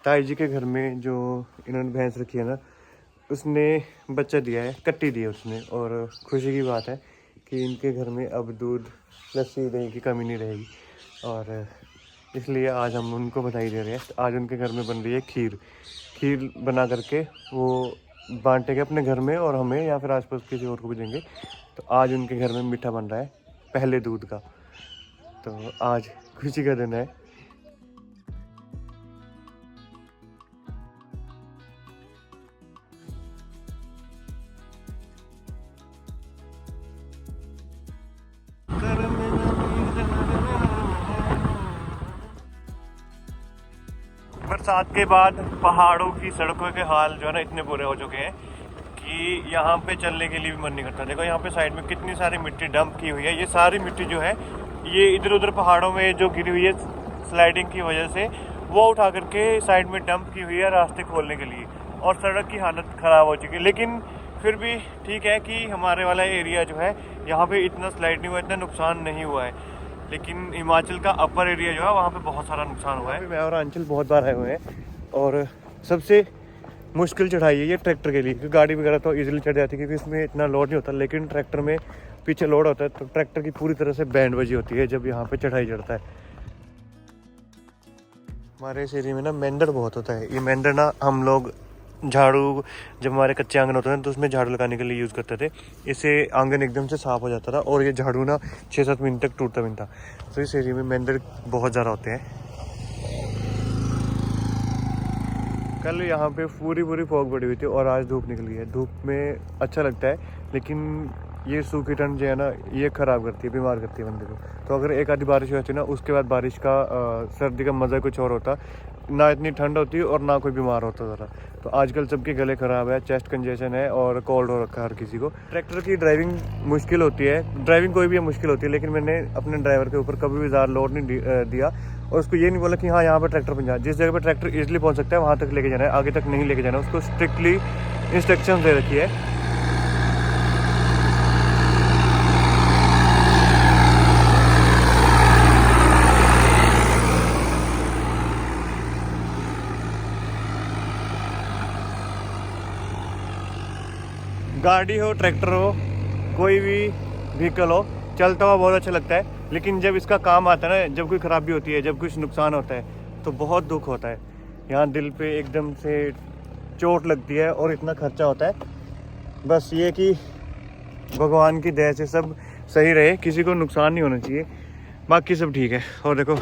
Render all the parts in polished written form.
ताई जी के घर में जो इन्होंने भैंस रखी है ना, उसने बच्चा दिया है, कट्टी दी है उसने। और खुशी की बात है कि इनके घर में अब दूध, लस्सी, दही की कमी नहीं रहेगी। और इसलिए आज हम उनको बधाई दे रहे हैं। आज उनके घर में बन रही है खीर। खीर बना करके वो बांटेंगे अपने घर में, और हमें या फिर आसपास किसी और को भी देंगे। तो आज उनके घर में मीठा बन रहा है, पहले दूध का। तो आज खुशी का दिन है। बरसात के बाद पहाड़ों की सड़कों के हाल जो है ना इतने बुरे हो चुके हैं कि यहाँ पे चलने के लिए भी मन नहीं करता। देखो यहाँ पे साइड में कितनी सारी मिट्टी डंप की हुई है। ये सारी मिट्टी जो है ये इधर उधर पहाड़ों में जो गिरी हुई है स्लाइडिंग की वजह से, वो उठा करके साइड में डंप की हुई है रास्ते खोलने के लिए। और सड़क की हालत ख़राब हो चुकी है। लेकिन फिर भी ठीक है कि हमारे वाला एरिया जो है यहाँ पे इतना स्लाइड नहीं हुआ, इतना नुकसान नहीं हुआ है। लेकिन हिमाचल का अपर एरिया जो है वहाँ पे बहुत सारा नुकसान हुआ है। मैं और अंचल बहुत बार आए हुए हैं, और सबसे मुश्किल चढ़ाई है ये ट्रैक्टर के लिए। क्योंकि गाड़ी वगैरह तो इजीली चढ़ जाती है क्योंकि इसमें इतना लोड नहीं होता, लेकिन ट्रैक्टर में पीछे लोड होता है। तो ट्रैक्टर की पूरी तरह से बैंड बजी होती है जब यहाँ पे चढ़ाई चढ़ता है। हमारे इस एरिया में ना मेंढर बहुत होता है। ये मेंढर ना हम लोग झाड़ू, जब हमारे कच्चे आंगन होते हैं तो उसमें झाड़ू लगाने के लिए यूज़ करते थे। इससे आंगन एकदम से साफ हो जाता था, और ये झाड़ू ना 6-7 महीने तक टूटता भी नहीं था। तो इस एरिया में मेंढर बहुत ज़्यादा होते हैं। कल यहाँ पे पूरी फॉग पड़ी हुई थी और आज धूप निकली है। धूप में अच्छा लगता है, लेकिन ये सूखी ठंड जो है ना ये ख़राब करती है, बीमार करती है बंदे को। तो अगर एक आधी बारिश होती ना, उसके बाद बारिश का सर्दी का मज़ा कुछ और होता। ना इतनी ठंड होती और ना कोई बीमार होता ज़रा। तो आजकल सबके गले ख़राब है, चेस्ट कंजेशन है और कोल्ड हो रखा है हर किसी को। ट्रैक्टर की ड्राइविंग मुश्किल होती है, ड्राइविंग कोई भी मुश्किल होती है, लेकिन मैंने अपने ड्राइवर के ऊपर कभी भी ज़्यादा लोड नहीं दिया। और उसको ये नहीं बोला कि हाँ यहाँ पर ट्रैक्टर पहुँचा। जिस जगह पर ट्रैक्टर ईजिली पहुँच सकता है वहाँ तक लेके जाना है, आगे तक नहीं लेके जाना है। उसको स्ट्रिक्टली इंस्ट्रक्शन दे रखी है। गाड़ी हो, ट्रैक्टर हो, कोई भी व्हीकल हो, चलता हुआ बहुत अच्छा लगता है। लेकिन जब इसका काम आता है ना, जब कोई ख़राबी होती है, जब कुछ नुकसान होता है, तो बहुत दुख होता है। यहाँ दिल पे एकदम से चोट लगती है और इतना खर्चा होता है। बस ये कि भगवान की दया से सब सही रहे, किसी को नुकसान नहीं होना चाहिए, बाकी सब ठीक है। और देखो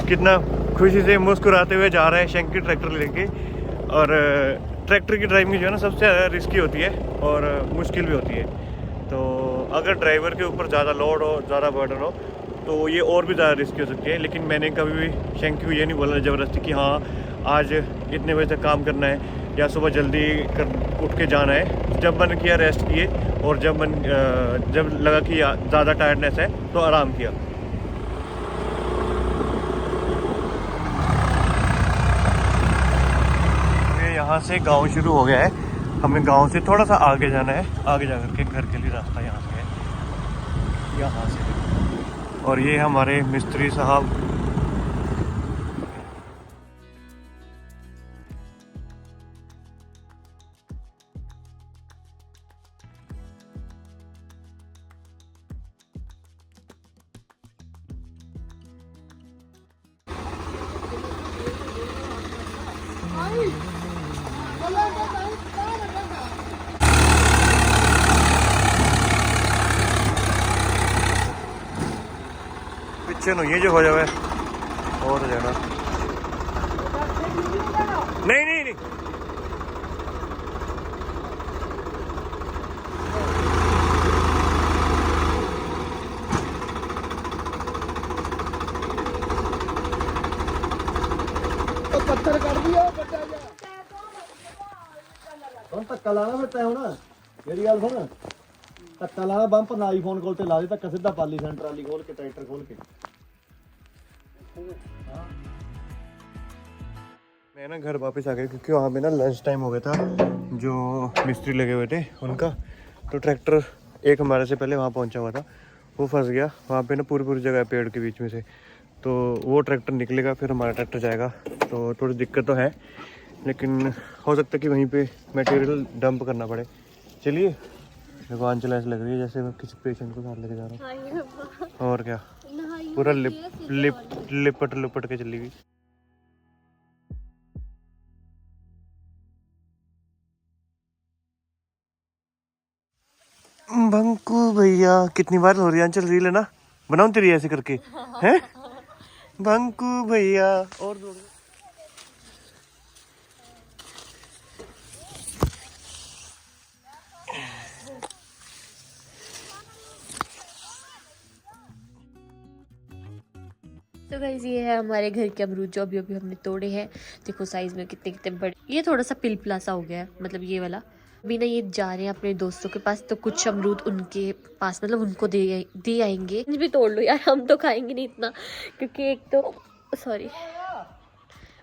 कितना खुशी से मुस्कुराते हुए जा रहा है शंकी ट्रैक्टर लेके। और ट्रैक्टर की ड्राइविंग जो है ना सबसे ज़्यादा रिस्की होती है और मुश्किल भी होती है। तो अगर ड्राइवर के ऊपर ज़्यादा लोड हो, ज़्यादा बर्डन हो, तो ये और भी ज़्यादा रिस्की हो सकती है। लेकिन मैंने कभी भी शंकी को ये नहीं बोला ज़बरदस्ती कि हाँ आज इतने बजे तक काम करना है या सुबह जल्दी उठ के जाना है। जब मन किया रेस्ट किए, और जब लगा कि ज़्यादा टायर्डनेस है तो आराम किया। यहाँ से गांव शुरू हो गया है, हमें गांव से थोड़ा सा आगे जाना है। आगे जाकर के घर के लिए रास्ता यहाँ से है, यहाँ से। और ये हमारे मिस्त्री साहब। पीछे नो ये जो हो जाए और जाना नहीं नहीं नहीं। पत्थर कर दिया बच्चा जा ਹੁਣ ਧੱਕਾ ਲਾਣਾ ਫਿਰ ਤੈਂ ਹੁਣ ਮੇਰੀ ਗੱਲ ਸੁਣ ਧੱਕਾ ਲਾਣਾ ਬੰਪ ਨਾ ਆਈਫੋਨ ਕੋਲ ਤੇ ਲਾ ਦੇ ਧੱਕਾ ਸਿੱਧਾ ਪਾਲੀ ਸੈਂਟਰ ਵਾਲੀ ਖੋਲ ਕੇ ਟਰੈਕਟਰ खोल के। मैं ना घर वापस आ गया क्योंकि वहाँ पे ना लंच टाइम हो गया था, जो मिस्त्री लगे हुए थे उनका। तो ट्रैक्टर एक हमारे से पहले वहाँ पहुँचा हुआ था, वो फंस गया वहाँ पे ना पूरी जगह पेड़ के बीच में से। तो वो ट्रैक्टर निकलेगा फिर हमारा ट्रैक्टर जाएगा। तो थोड़ी दिक्कत तो है, लेकिन हो सकता है कि वहीं पे मटेरियल डंप करना पड़े। चलिए, भगवान चला ऐसे लग रही है जैसे मैं किसी पेशेंट को साथ लेके जा रहा हूँ। और क्या, पूरा लिपट लिपट के चली गई। बंकू भैया, कितनी बार हो रही है चल रील है ना, बनाऊं तेरी ऐसे करके हैं? बंकू भैया और तो गाइस ये है हमारे घर के अमरूद जो अभी अभी हमने तोड़े हैं। देखो साइज में कितने कितने बड़े। ये थोड़ा सा पिलपिला सा हो गया है, मतलब ये वाला। अभी ना ये जा रहे हैं अपने दोस्तों के पास, तो कुछ अमरूद उनके पास मतलब उनको दे आएंगे। भी तोड़ लो यार, हम तो खाएंगे नहीं इतना, क्योंकि एक तो सॉरी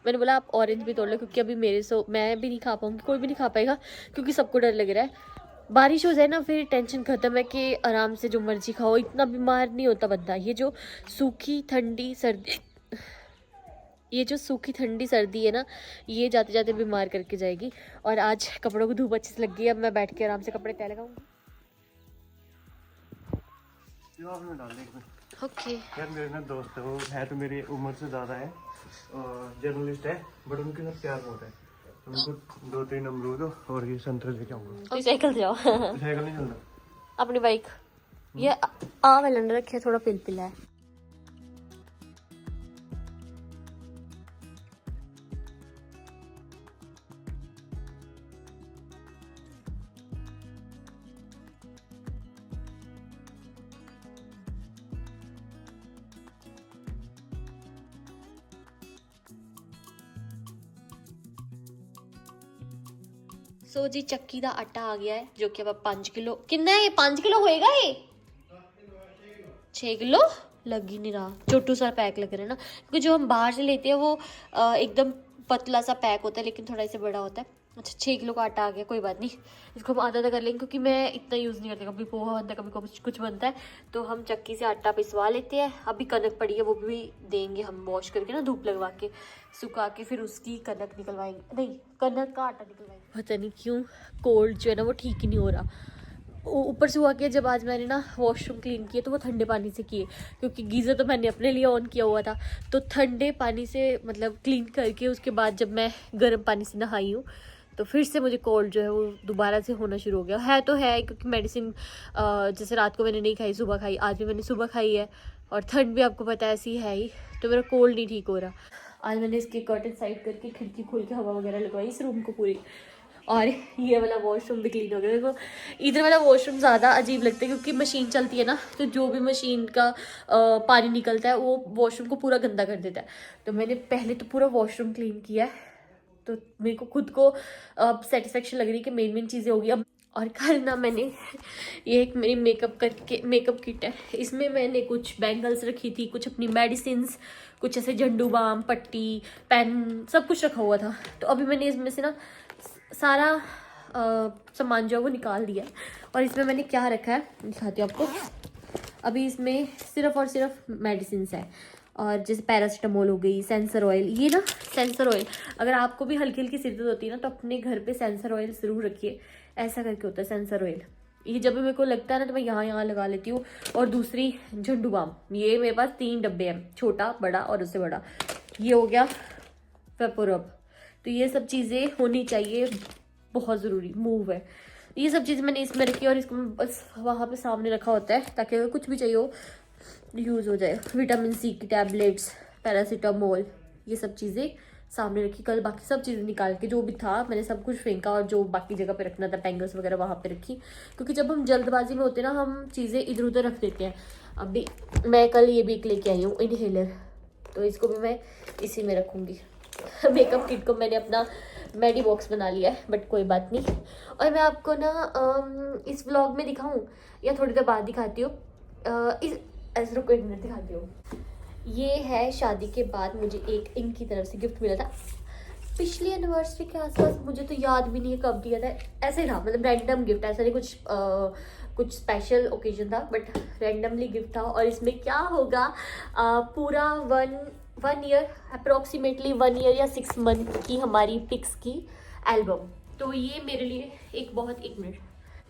मैंने बोला आप ऑरेंज भी तोड़ लो, क्योंकि अभी मैं भी नहीं खा पाऊंगी, कोई भी नहीं खा पाएगा, क्योंकि सबको डर लग रहा है। बारिश हो जाए ना फिर टेंशन खत्म है कि आराम से जो मर्जी खाओ, इतना बीमार नहीं होता बंदा। ये जो सूखी ठंडी सर्दी है ना, ये जाते जाते बीमार करके जाएगी। और आज कपड़ों को धूप अच्छे से लग गई है, अब मैं बैठ के आराम से कपड़े तय लगाऊंगी। ओके यार मेरे ना दोस्त है, वो है तो मेरी उम्र से ज़्यादा है और जर्नलिस्ट है, बट उनके साथ प्यार बहुत है। तो उनको 2-3 अमरूद और ये संतरे लेके आऊँगा। साइकिल से जाओ। साइकिल नहीं चलना, अपनी बाइक। ये आ वाला रखे, थोड़ा पिलपिला है। सो जी चक्की का आटा आ गया है, जो कि अब 5 किलो कितना है, ये 5 किलो होएगा, ये 6 किलो लग ही नहीं रहा। छोटू सा पैक लग रहा है ना, क्योंकि जो हम बाहर से लेते हैं वो एकदम पतला सा पैक होता है, लेकिन थोड़ा इसे बड़ा होता है। अच्छा 6 किलो का आटा आ गया, कोई बात नहीं, इसको हम आधा आधा कर लेंगे, क्योंकि मैं इतना यूज़ नहीं करती। कभी पोहा बनता है, कभी कुछ बनता है, तो हम चक्की से आटा पिसवा लेते हैं। अभी कनक पड़ी है, वो भी देंगे हम वॉश करके ना, धूप लगवा के सुखा के, फिर उसकी कनक निकलवाएंगे, नहीं कनक का आटा निकलवाएंगे। पता नहीं क्यों कोल्ड जो है ना वो ठीक ही नहीं हो रहा। ऊपर से हुआ कि जब आज मैंने ना वॉशरूम क्लीन किए तो वो ठंडे पानी से किए, क्योंकि गीज़र तो मैंने अपने लिए ऑन किया हुआ था। तो ठंडे पानी से मतलब क्लीन करके उसके बाद जब मैं गर्म पानी से नहाई हूँ, तो फिर से मुझे कोल्ड जो है वो दोबारा से होना शुरू हो गया है। तो है क्योंकि मेडिसिन जैसे रात को मैंने नहीं खाई, सुबह खाई, आज भी मैंने सुबह खाई है, और ठंड भी आपको पता है ऐसी है ही, तो मेरा कोल्ड नहीं ठीक हो रहा। आज मैंने इसके कर्टन साइड करके खिड़की खोल के हवा वगैरह लगवाई इस रूम को पूरी, और ये वाला वॉशरूम भी क्लीन हो गया। देखो इधर वाला वॉशरूम ज़्यादा अजीब लगता है, क्योंकि मशीन चलती है ना, तो जो भी मशीन का पानी निकलता है वो वॉशरूम को पूरा गंदा कर देता है। तो मैंने पहले तो पूरा वॉशरूम क्लीन किया है, तो मेरे को खुद को सेटिस्फेक्शन लग रही है कि मेन चीज़ें होगी अब। और कल ना मैंने ये एक मेरी मेकअप किट है, इसमें मैंने कुछ बैंगल्स रखी थी, कुछ अपनी मेडिसिन्स, कुछ ऐसे झंडू बाम, पट्टी, पेन, सब कुछ रखा हुआ था। तो अभी मैंने इसमें से ना सारा सामान जो है वो निकाल दिया है, और इसमें मैंने क्या रखा है दिखाती हूँ आपको। अभी इसमें सिर्फ और सिर्फ मेडिसिन्स है, और जैसे पैरासीटामोल हो गई, सेंसर ऑयल। ये ना सेंसर ऑयल, अगर आपको भी हल्की हल्की सिर दर्द होती है ना, तो अपने घर पे सेंसर ऑयल ज़रूर रखिए। ऐसा करके होता है सेंसर ऑयल, ये जब भी मेरे को लगता है ना तो मैं यहाँ लगा लेती हूँ। और दूसरी झंडू बाम, ये मेरे पास 3 डब्बे हैं, छोटा, बड़ा और उससे बड़ा। ये हो गया वेपोरब। तो ये सब चीज़ें होनी चाहिए, बहुत ज़रूरी मूव है। ये सब चीज़ें मैंने इसमें रखी, और इसको बस वहाँ पे सामने रखा होता है, ताकि अगर कुछ भी चाहिए हो यूज़ हो जाए। विटामिन सी की टैबलेट्स, पैरासीटामोल, ये सब चीज़ें सामने रखी। कल बाकी सब चीज़ें निकाल के, जो भी था मैंने सब कुछ फेंका, और जो बाकी जगह पे रखना था, बैंगल्स वगैरह वहाँ पे रखी, क्योंकि जब हम जल्दबाजी में होते हैं ना, हम चीज़ें इधर उधर रख देते हैं। अभी मैं कल ये भी एक लेके आई हूँ इनहेलर, तो इसको भी मैं इसी में रखूँगी। मेकअप किट को मैंने अपना मेडी बॉक्स बना लिया है, बट कोई बात नहीं। और मैं आपको ना इस व्लॉग में दिखाऊँ या थोड़ी देर बाद दिखाती हूँ, ऐसे रुको एक मिनट दिखाती हूँ। ये है शादी के बाद मुझे एक इनकी तरफ से गिफ्ट मिला था पिछली एनिवर्सरी के आसपास, मुझे तो याद भी नहीं है कब दिया था, ऐसे ही था, मतलब रैंडम गिफ्ट, ऐसा नहीं कुछ कुछ स्पेशल ओकेजन था, बट रैंडमली गिफ्ट था। और इसमें क्या होगा, पूरा वन ईयर, अप्रोक्सीमेटली 1 ईयर या 6 मंथ की हमारी पिक्स की एल्बम। तो ये मेरे लिए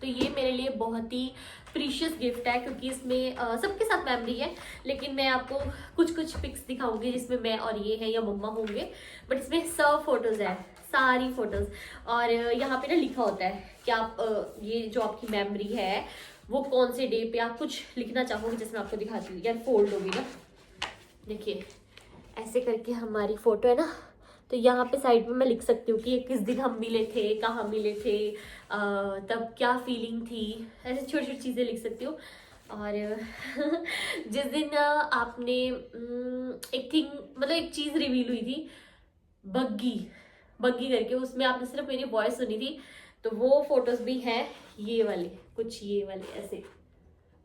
ये मेरे लिए बहुत ही प्रीशियस गिफ्ट है, क्योंकि इसमें सबके साथ मेमोरी है, लेकिन मैं आपको कुछ पिक्स दिखाऊंगी जिसमें मैं और ये है या मम्मा होंगे, बट इसमें सब फोटोज़ है, सारी फोटोज़। और यहाँ पे ना लिखा होता है कि आप ये जो आपकी मेमोरी है वो कौन से डे पे आप कुछ लिखना चाहोगे, जैसे मैं आपको दिखाती हूँ। यार फोल्ड होगी ना, देखिए ऐसे करके हमारी फ़ोटो है ना, तो यहाँ पे साइड में मैं लिख सकती हूँ कि ये किस दिन हम मिले थे, कहाँ मिले थे, तब क्या फीलिंग थी, ऐसे छोटी छोटी चीज़ें लिख सकती हूँ। और जिस दिन आपने एक चीज़ रिवील हुई थी, बग्गी करके, उसमें आपने सिर्फ मेरी वॉइस सुनी थी, तो वो फोटोज़ भी हैं, ये वाले ऐसे।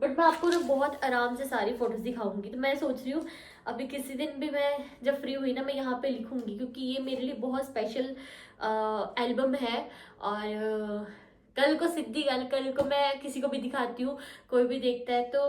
बट मैं आपको ना बहुत आराम से सारी फोटोज़ दिखाऊंगी। तो मैं सोच रही हूँ अभी किसी दिन भी मैं जब फ्री हुई ना, मैं यहाँ पे लिखूंगी, क्योंकि ये मेरे लिए बहुत स्पेशल एल्बम है। और कल को मैं किसी को भी दिखाती हूँ, कोई भी देखता है तो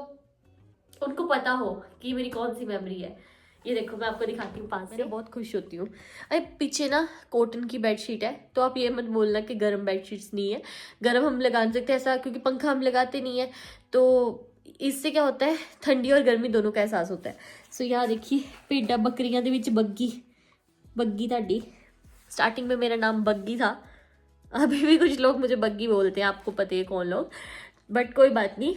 उनको पता हो कि मेरी कौन सी मेमोरी है। ये देखो मैं आपको दिखाती हूँ पास से, बहुत खुश होती हूँ। अरे पीछे ना कॉटन की बेडशीट है, तो आप ये मत बोलना कि गर्म बेडशीट्स नहीं है, गर्म हम लगा सकते हैं ऐसा, क्योंकि पंखा हम लगाते नहीं है, तो इससे क्या होता है, ठंडी और गर्मी दोनों का एहसास होता है। सो यहाँ देखिए भेड्डा बकरियां दे विच बग्गी ताड़ी। स्टार्टिंग में मेरा नाम बग्गी था, अभी भी कुछ लोग मुझे बग्गी बोलते हैं, आपको पता है कौन लोग, बट कोई बात नहीं,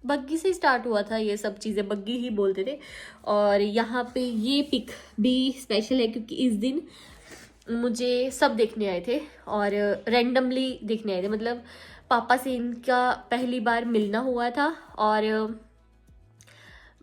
बग्गी से स्टार्ट हुआ था, ये सब चीज़ें बग्गी ही बोलते थे। और यहाँ पे ये पिक भी स्पेशल है, क्योंकि इस दिन मुझे सब देखने आए थे, और रैंडमली देखने आए थे, मतलब पापा से इनका पहली बार मिलना हुआ था, और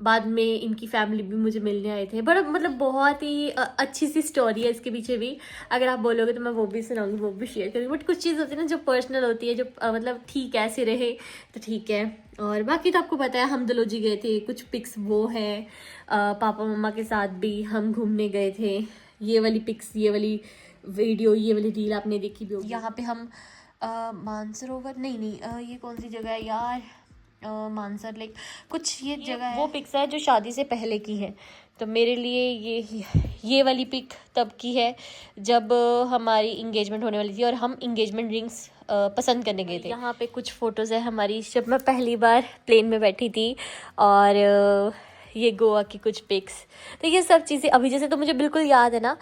बाद में इनकी फैमिली भी मुझे मिलने आए थे। बड़ा मतलब बहुत ही अच्छी सी स्टोरी है इसके पीछे भी, अगर आप बोलोगे तो मैं वो भी सुनाऊंगी, वो भी शेयर करूँगी। बट कुछ चीज़ होती है ना जो पर्सनल होती है, जो मतलब ठीक है ऐसे रहे तो ठीक है। और बाकी तो आपको पता है हम दलोजी गए थे, कुछ पिक्स वो है, पापा मम्मा के साथ भी हम घूमने गए थे। ये वाली पिक्स, ये वाली वीडियो, ये वाली रील आपने देखी भी होगी। यहाँ पे हम मानसरोवर नहीं, ये कौन सी जगह है यार, मानसर लेक कुछ ये जगह है। वो पिक्स है जो शादी से पहले की है, तो मेरे लिए ये वाली पिक तब की है जब हमारी इंगेजमेंट होने वाली थी, और हम इंगेजमेंट रिंग्स पसंद करने गए थे। यहाँ पे कुछ फ़ोटोज़ है हमारी जब मैं पहली बार प्लेन में बैठी थी, और ये गोवा की कुछ पिक्स। तो ये सब चीज़ें अभी जैसे तो मुझे बिल्कुल याद है ना,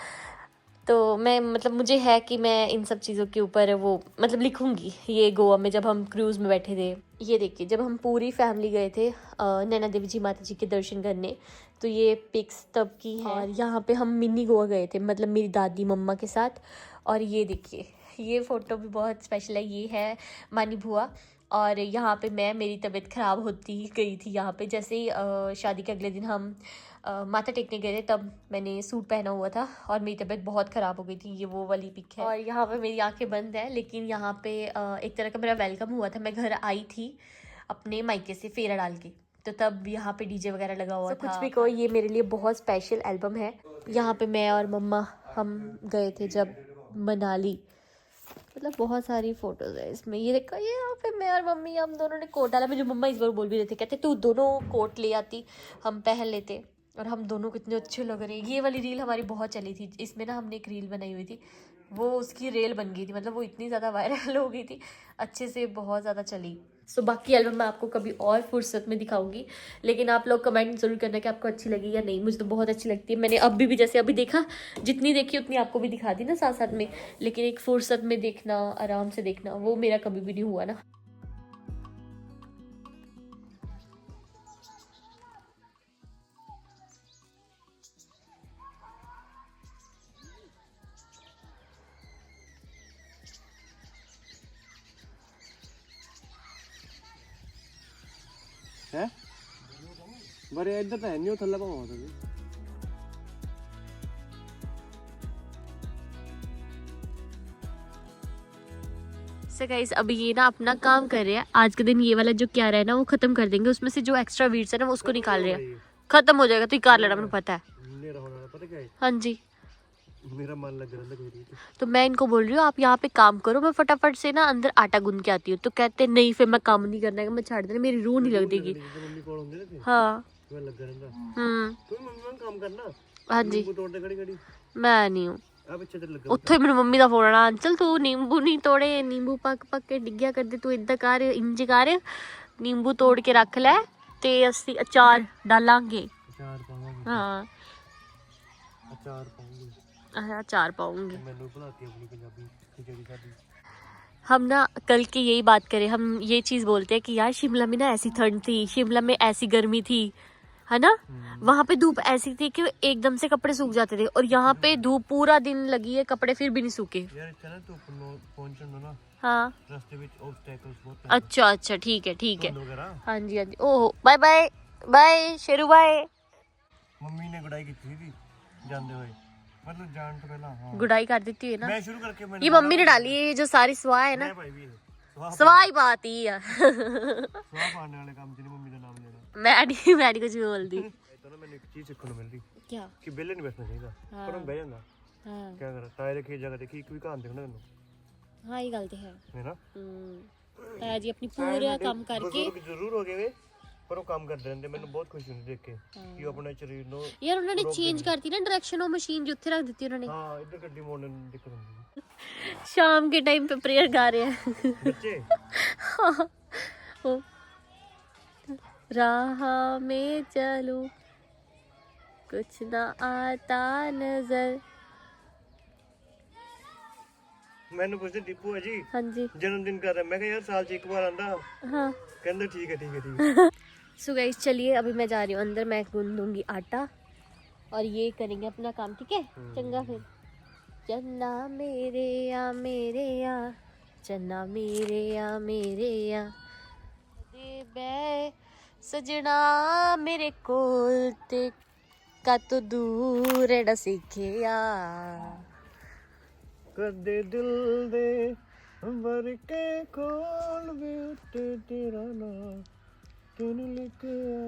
तो मैं मतलब मुझे है कि मैं इन सब चीज़ों के ऊपर वो मतलब लिखूंगी। ये गोवा में जब हम क्रूज़ में बैठे थे, ये देखिए जब हम पूरी फैमिली गए थे नैना देवी जी माता जी के दर्शन करने, तो ये पिक्स तब की है। और यहाँ पे हम मिनी गोवा गए थे, मतलब मेरी दादी मम्मा के साथ। और ये देखिए ये फ़ोटो भी बहुत स्पेशल है, ये है मानी बुआ। और यहाँ पे मेरी तबीयत ख़राब होती गई थी यहाँ पे, जैसे ही शादी के अगले दिन हम माथा टेकने गए थे, तब मैंने सूट पहना हुआ था और मेरी तबीयत बहुत ख़राब हो गई थी। ये वो वाली पिक है। और यहाँ पे मेरी आंखें बंद है, लेकिन यहाँ पे एक तरह का मेरा वेलकम हुआ था। मैं घर आई थी अपने मायके से फेरा डाल के, तो तब यहाँ पे डीजे वगैरह लगा हुआ था। कुछ भी कहो, ये मेरे लिए बहुत स्पेशल एल्बम है। यहाँ पे मैं और मम्मा हम गए थे जब मनाली, मतलब बहुत सारी फोटोज़ है इसमें। ये देखो, ये यहाँ पे मैं और मम्मी हम दोनों ने कोट डाला। मुझे मम्मा इस बार बोल भी रहे थे, कहते तू दोनों कोट ले आती, हम पहन लेते, और हम दोनों कितने अच्छे लग रहे हैं। ये वाली रील हमारी बहुत चली थी, इसमें ना हमने एक रील बनाई हुई थी, वो उसकी रील बन गई थी, मतलब वो इतनी ज़्यादा वायरल हो गई थी, अच्छे से बहुत ज़्यादा चली। सो बाकी एल्बम मैं आपको कभी और फुर्सत में दिखाऊंगी, लेकिन आप लोग कमेंट ज़रूर करना कि आपको अच्छी लगी या नहीं। मुझे तो बहुत अच्छी लगती है। मैंने अभी भी जैसे अभी देखा, जितनी देखी उतनी आपको भी दिखा दी ना साथ साथ में, लेकिन एक फुर्सत में देखना, आराम से देखना, वो मेरा कभी भी नहीं हुआ ना। है बड़े इधर तो है नहीं, थल्ला पाऊँ होता है। सो गाइस अभी ये ना अपना काम कर रहे हैं। आज के दिन ये वाला जो क्या रहा है ना वो खत्म कर देंगे, उसमें से जो एक्स्ट्रा वीड्स है ना वो उसको निकाल रहे हैं। खत्म हो जाएगा तो ये कार लेना, मुझे पता है। हाँ जी, मेरा मन लग रहा था। तो मैं इनको बोल रही हूँ आप यहाँ पे काम करो, मैं फटाफट से ना अंदर आटा गूंद के आती हूँ। तो कहते नहीं फिर मैं काम नहीं करना है, मैं छाड़ देना, मेरी रूह नहीं लग देगी। मम्मी कोल होंदे ना हाँ मैं लग रहा। हम्म तू मम्मी काम करना। हाँ जी नींबू तोड़ दे खड़ी खड़ी। मैं नहीं हूँ। आ ਪਿੱਛੇ ਤੇ ਲੱਗਾ। ਉੱਥੋਂ ਹੀ ਮੇਰੀ ਮੰਮੀ ਦਾ ਫੋਨ ਆਣਾ, ਅੰਚਲ ਤੂੰ ਨਿੰਬੂ ਨਹੀਂ ਤੋੜੇ, ਨਿੰਬੂ ਪੱਕ ਪੱਕ ਕੇ ਡਿੱਗਿਆ ਕਰਦੇ, ਤੂੰ ਇਦਾਂ ਕਰ ਇੰਜ ਕਰ, ਨਿੰਬੂ ਤੋੜ ਕੇ ਰੱਖ ਲੈ ਤੇ ਅਸੀਂ ਅਚਾਰ ਡਾਲਾਂਗੇ। ਅਚਾਰ ਪਾਵਾਂਗੇ। ਹਾਂ ਅਚਾਰ ਪਾਉਂਗੀ। अचार पाऊंगी। ਮੈਨੂੰ ਭੁਲਾਤੀ ਆਪਣੀ ਪੰਜਾਬੀ ਖਿਚੜੀ ਸਾਡੀ। हम ना कल की यही बात करें, हम ये चीज़ बोलते हैं कि यार शिमला में ना ऐसी ठंड थी, शिमला में ऐसी गर्मी थी, है ना। वहाँ पे धूप ऐसी थी कि एकदम से कपड़े सूख जाते थे, और यहाँ पे धूप पूरा दिन लगी है, कपड़े फिर भी नहीं सूखे। यार ਇੱਥੇ ਨਾ ਧੁੱਪ ਨੂੰ ਪਹੁੰਚਣ ਨੂੰ ਨਾ हाँ ਰਸਤੇ ਵਿੱਚ ਆਬਸਟੈਕਲਸ ਬਹੁਤ अच्छा अच्छा ठीक है ठीक है। ਧੁੰਦ ਵਗੈਰਾ। हाँ जी हाँ जी। ओहो bye bye bye Sheru bye. ਮੰਮੀ ਨੇ ਗੁਡਾਈ ਕੀਤੀ ਸੀ ਜਾਂਦੇ ਹੋਏ, मतलब जान तो पहला। हाँ गुड़ाई कर देती है ना, मैं शुरू करके मैंने ये मम्मी ने डाली है, ये जो सारी स्वाह है ना, मैं भाई भी है स्वाह ही बात ही है। स्वाह पाने वाले काम च नहीं मम्मी का नाम लेना। मैं नहीं कुछ भी बोलती। तो ना मैंने एक चीज सीखने को मिल रही क्या? कि बेले नहीं बैठना चाहिए पर हम बह जाना। हाँ क्या करा ताए रखी जगह देखी एक भी कहां देखना तेन हाँ ये गलती है ना। ताया जी अपनी पूरा काम करके बुजुर्ग जरूर हो गए वे पर वो काम करते रहते। मैंने बहुत खुशी हुई देख के कि अपने शरीर नो यार उन्होंने चेंज करती ना डायरेक्शन, वो मशीन जो उत्थे रख दी उन्होंने। हां इधर गड्डी मोड़ने में दिक्कत होती है। शाम के टाइम पे प्रेयर गा रहे हैं बच्चे वो राह में चलो कुछ ना आता नजर। मैंने पूछते दीपू है जी हाँ जी जन्मदिन कर रहा है, मैं कहा यार साल च एक बार आंदा। हाँ कहंदा ठीक है ठीक है ठीक है। सो गाइस चलिए अभी मैं जा रही हूँ अंदर, मैं गूंदूंगी आटा और ये करेंगे अपना काम, ठीक है। चंगा फिर चन्ना मेरे या चन्ना मेरे या दे बै सजना मेरे कोल ते का तो दूर एड़ा सीखिया कदे दिल दे वर के खोल वे उत्ते तेरा नाम तूने लिखया।